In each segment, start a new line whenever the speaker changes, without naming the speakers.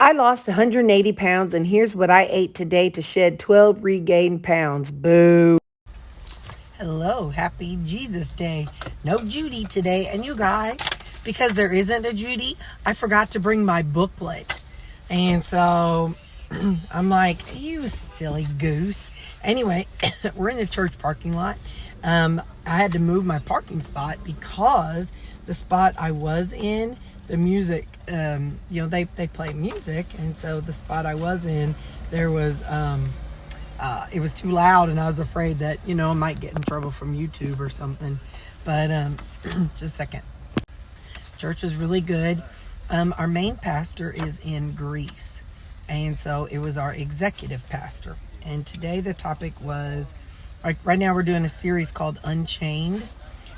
I lost 180 pounds, and here's what I ate today to shed 12 regained pounds. Boo. Hello, happy Jesus Day. No Judy today, and you guys, because there isn't a Judy, I forgot to bring my booklet. And so I'm like, you silly goose. Anyway, we're in the church parking lot. I had to move my parking spot because the spot I was in, the music, they play music. And so the spot I was in, there was, it was too loud, and I was afraid that, I might get in trouble from YouTube or something. But just a second. Church was really good. Our main pastor is in Greece, and so it was our executive pastor. And today the topic was, like, right now we're doing a series called Unchained,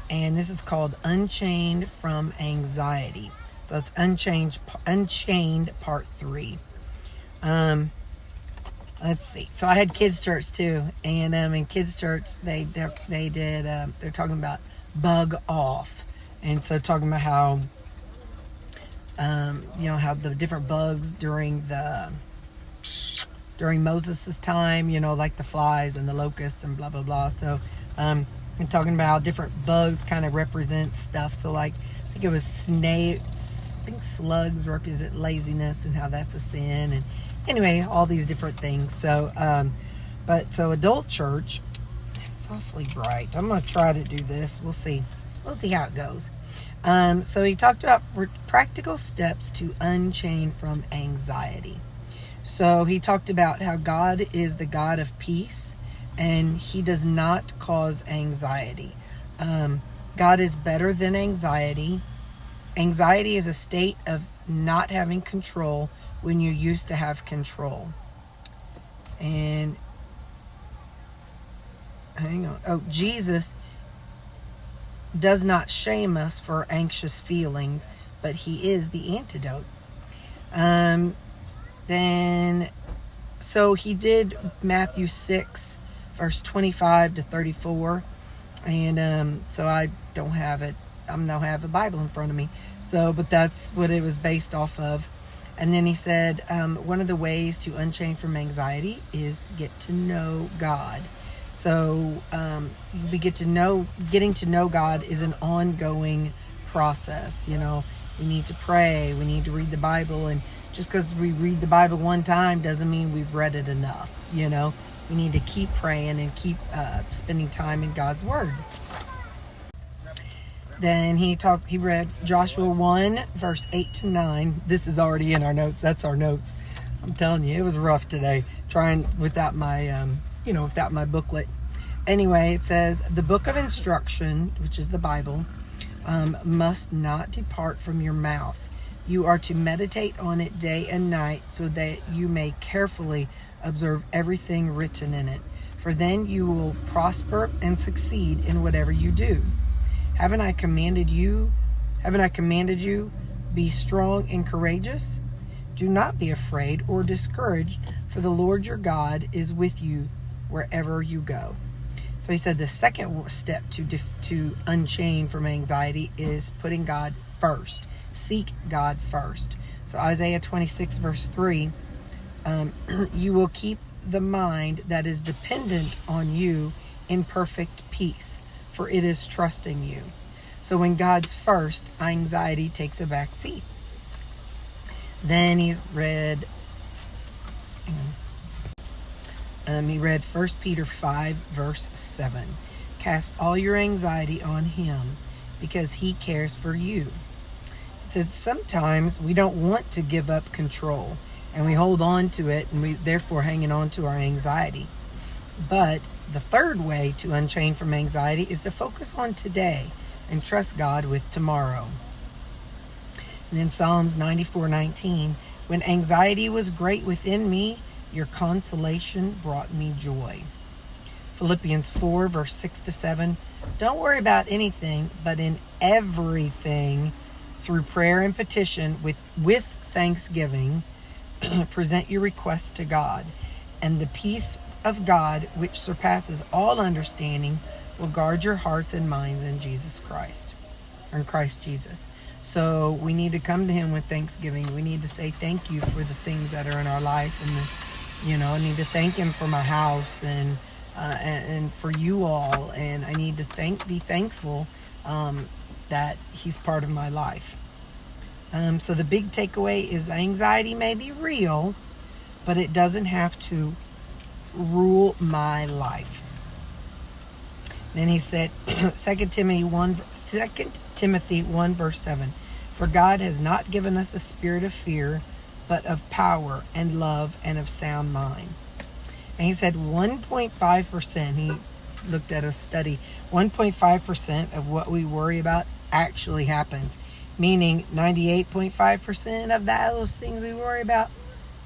and this is called Unchained from Anxiety. So it's Unchained Part 3. Let's see. So I had kids' church too, and in kids' church they're talking about bug off, and so talking about how how the different bugs during Moses' time, like the flies and the locusts and blah blah blah. So and talking about how different bugs kind of represent stuff. So like I think it was snails. I think slugs represent laziness and how that's a sin, and anyway, all these different things. So so adult church, it's awfully bright. I'm gonna try to do this. We'll see how it goes. So he talked about practical steps to unchain from anxiety. So he talked about how God is the God of peace, and he does not cause anxiety. God is better than anxiety. Anxiety is a state of not having control when you used to have control. And hang on. Oh, Jesus does not shame us for anxious feelings, but he is the antidote. So he did Matthew 6, verse 25 to 34. And so I don't have it. I don't have a Bible in front of me. So, but that's what it was based off of. And then he said, one of the ways to unchain from anxiety is get to know God. So getting to know God is an ongoing process. We need to pray. We need to read the Bible. And just because we read the Bible one time doesn't mean we've read it enough. We need to keep praying and keep spending time in God's Word. Then he read Joshua 1, verse 8 to 9. This is already in our notes. That's our notes. I'm telling you, it was rough today trying without my, without my booklet. Anyway, it says, the book of instruction, which is the Bible, must not depart from your mouth. You are to meditate on it day and night so that you may carefully observe everything written in it. For then you will prosper and succeed in whatever you do. Haven't I commanded you? Be strong and courageous. Do not be afraid or discouraged, for the Lord your God is with you wherever you go. So he said the second step to unchain from anxiety is putting God first. Seek God first. So Isaiah 26, verse 3, you will keep the mind that is dependent on you in perfect peace, for it is trusting you. So when God's first, anxiety takes a back seat. Then he read 1 Peter 5, verse 7. Cast all your anxiety on him because he cares for you. He said sometimes we don't want to give up control and we hold on to it, and we therefore hanging on to our anxiety. But the third way to unchain from anxiety is to focus on today and trust God with tomorrow. And then Psalms 94:19, when anxiety was great within me, your consolation brought me joy. Philippians 4, verse 6 to 7, don't worry about anything, but in everything, through prayer and petition, with thanksgiving, present your requests to God, and the peace of God, which surpasses all understanding, will guard your hearts and minds in Jesus Christ, or in Christ Jesus. So we need to come to him with thanksgiving. We need to say thank you for the things that are in our life, and I need to thank him for my house and for you all, and I need to be thankful that he's part of my life. So the big takeaway is anxiety may be real, but it doesn't have to rule my life. Then he said, 2 Timothy 1 verse 7, for God has not given us a spirit of fear, but of power and love and of sound mind. And he said 1.5%, he looked at a study, 1.5% of what we worry about actually happens. Meaning 98.5% of those things we worry about,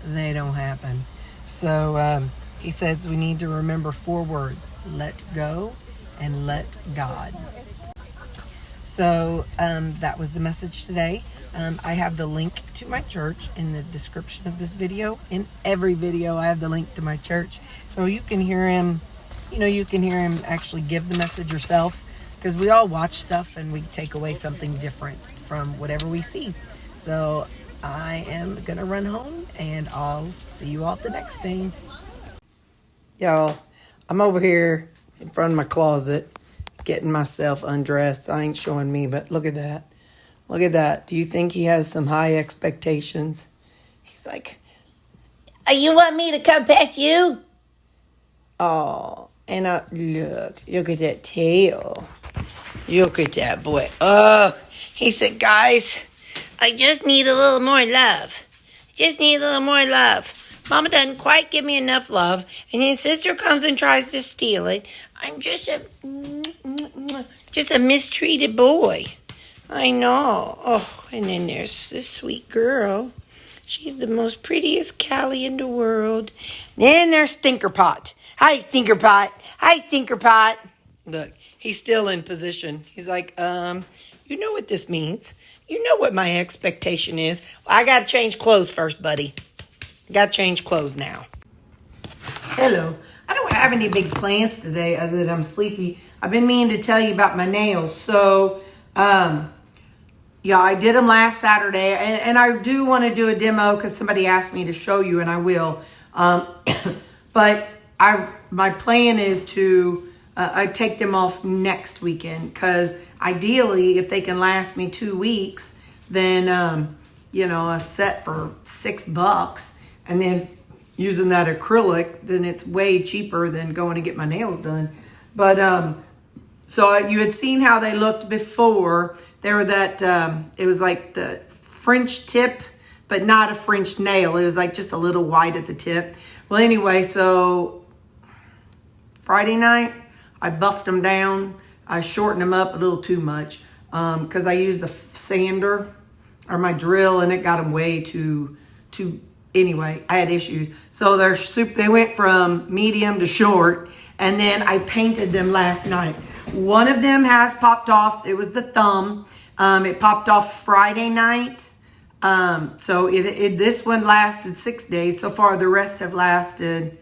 they don't happen. So he says we need to remember 4 words: let go and let God. So that was the message today. I have the link to my church in the description of this video. In every video, I have the link to my church. So you can hear him, actually give the message yourself. Because we all watch stuff and we take away something different from whatever we see. So I am going to run home and I'll see you all at the next thing. Y'all, I'm over here in front of my closet getting myself undressed. I ain't showing me, but look at that. Look at that. Do you think he has some high expectations? He's like, you want me to come pet you? Oh, and look at that tail. Look at that boy. Oh, he said, guys, I just need a little more love. Just need a little more love. Mama doesn't quite give me enough love. And then sister comes and tries to steal it. I'm just a mistreated boy. I know. Oh, and then there's this sweet girl. She's the most prettiest Callie in the world. Then there's Stinker Pot. Hi, Stinker Pot. Hi, Stinker Pot. Look, he's still in position. He's like, you know what this means. You know what my expectation is. Well, I got to change clothes first, buddy. Got to change clothes now. Hello. I don't have any big plans today other than I'm sleepy. I've been meaning to tell you about my nails. So, yeah, I did them last Saturday. And I do want to do a demo because somebody asked me to show you, and I will. But my plan is to I take them off next weekend because ideally, if they can last me 2 weeks, then a set for $6, and then using that acrylic, then it's way cheaper than going to get my nails done. But so you had seen how they looked before. They were it was like the French tip, but not a French nail. It was like just a little white at the tip. Well, anyway, so Friday night, I buffed them down. I shortened them up a little too much because I used the sander or my drill, and it got them way too. Anyway, I had issues. So they went from medium to short, and then I painted them last night. One of them has popped off. It was the thumb. It popped off Friday night. So this one lasted 6 days. So far, the rest have lasted,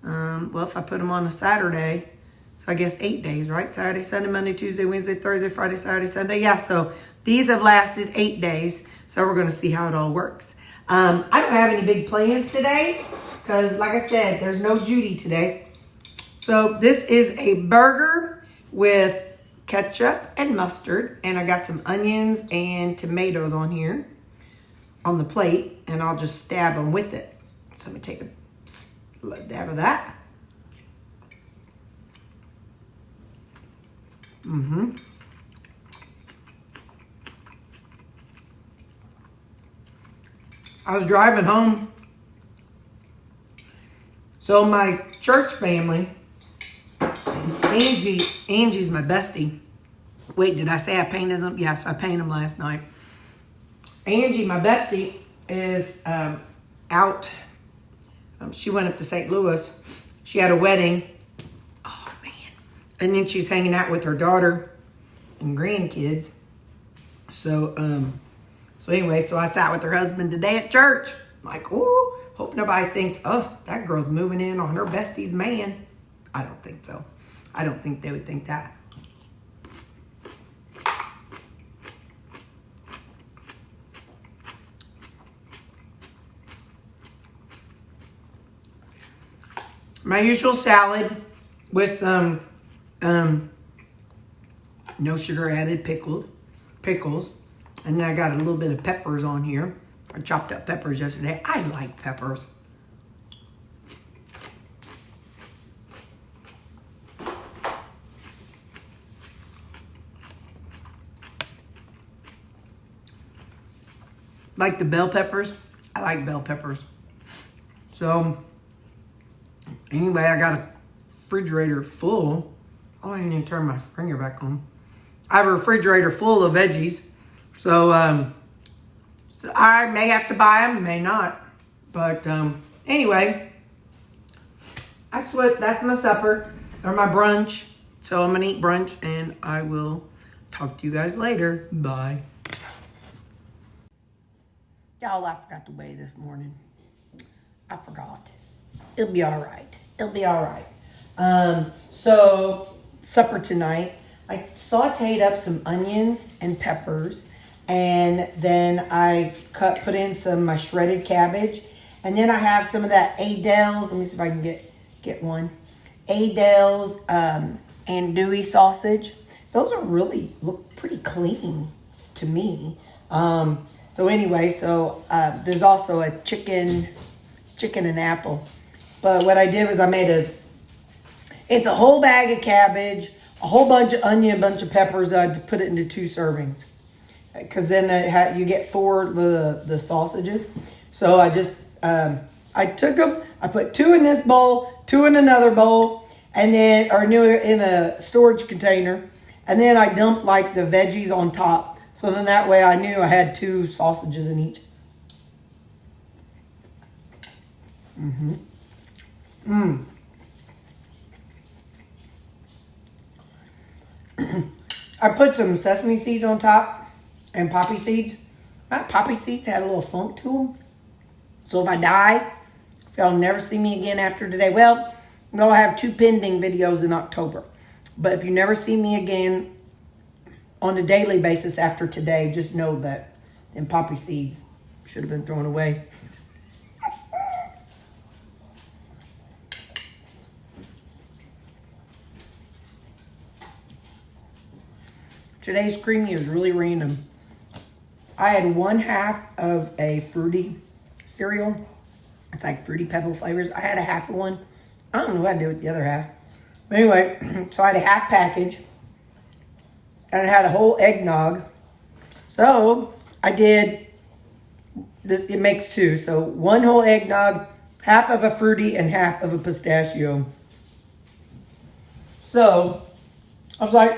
if I put them on a Saturday, so I guess 8 days, right? Saturday, Sunday, Monday, Tuesday, Wednesday, Thursday, Friday, Saturday, Sunday. Yeah, so these have lasted 8 days. So we're going to see how it all works. I don't have any big plans today because, like I said, there's no Judy today. So this is a burger with ketchup and mustard, and I got some onions and tomatoes on here on the plate, and I'll just stab them with it. So let me take a dab of that. I was driving home. So my church family, Angie's my bestie. Wait, did I say I painted them? Yes, I painted them last night. Angie, my bestie, is out. She went up to St. Louis. She had a wedding. Oh, man. And then she's hanging out with her daughter and grandkids. So anyway, so I sat with her husband today at church. I'm like, oh, hope nobody thinks, oh, that girl's moving in on her bestie's man. I don't think so. I don't think they would think that. my usual salad with some no sugar added pickles. And then I got a little bit of peppers on here. I chopped up peppers yesterday. I like peppers. Like the bell peppers. I like bell peppers. So, anyway, I got a refrigerator full. Oh, I didn't even turn my finger back on. I have a refrigerator full of veggies. So, so I may have to buy them, may not. But anyway, that's my supper or my brunch. So I'm gonna eat brunch and I will talk to you guys later. Bye. Y'all, I forgot to weigh this morning. I forgot. It'll be all right. It'll be all right. So supper tonight, I sauteed up some onions and peppers, and then I put in some my shredded cabbage, and then I have some of that Aidells. Let me see if I can get one. Aidells andouille sausage. Those are really look pretty clean to me. So anyway, there's also a chicken and apple. But what I did was I made it's a whole bag of cabbage, a whole bunch of onion, a bunch of peppers. I put it into 2 servings. Because then you get 4 of the sausages. So I just, I took them, I put 2 in this bowl, 2 in another bowl, and then, in a storage container. And then I dumped like the veggies on top. So then that way I knew I had 2 sausages in each. I put some sesame seeds on top and poppy seeds. Poppy seeds had a little funk to them. So if I die, if y'all never see me again after today, well, no, I have 2 pending videos in October. But if you never see me again on a daily basis after today, just know that them poppy seeds should have been thrown away. Today's creamy is really random. I had 1/2 of a fruity cereal. It's like Fruity Pebble flavors. I had a half of one. I don't know what I did with the other half. But anyway, so I had a half package. And it had a whole eggnog. So I did this. It makes 2. So 1 whole eggnog, half of a fruity, and half of a pistachio. So I was like,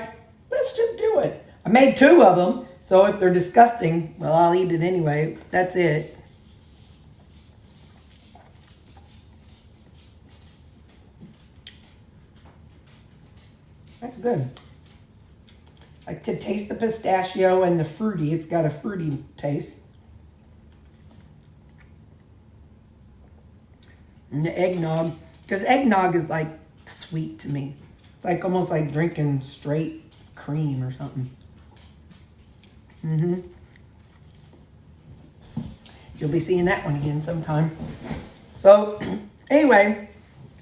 let's just do it. I made 2 of them. So if they're disgusting, well, I'll eat it anyway. That's it. That's good. I could taste the pistachio and the fruity. It's got a fruity taste. And the eggnog, because eggnog is like sweet to me. It's like almost like drinking straight cream or something. You'll be seeing that one again sometime. So anyway,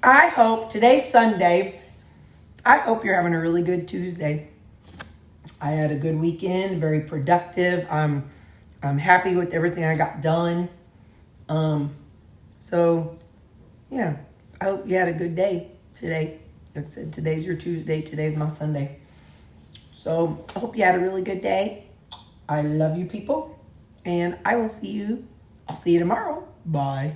I hope today's Sunday. I hope you're having a really good Tuesday. I had a good weekend, very productive. I'm happy with everything I got done. So yeah, I hope you had a good day today. Like I said, today's your Tuesday, today's my Sunday. So I hope you had a really good day. I love you people, and I'll see you tomorrow. Bye.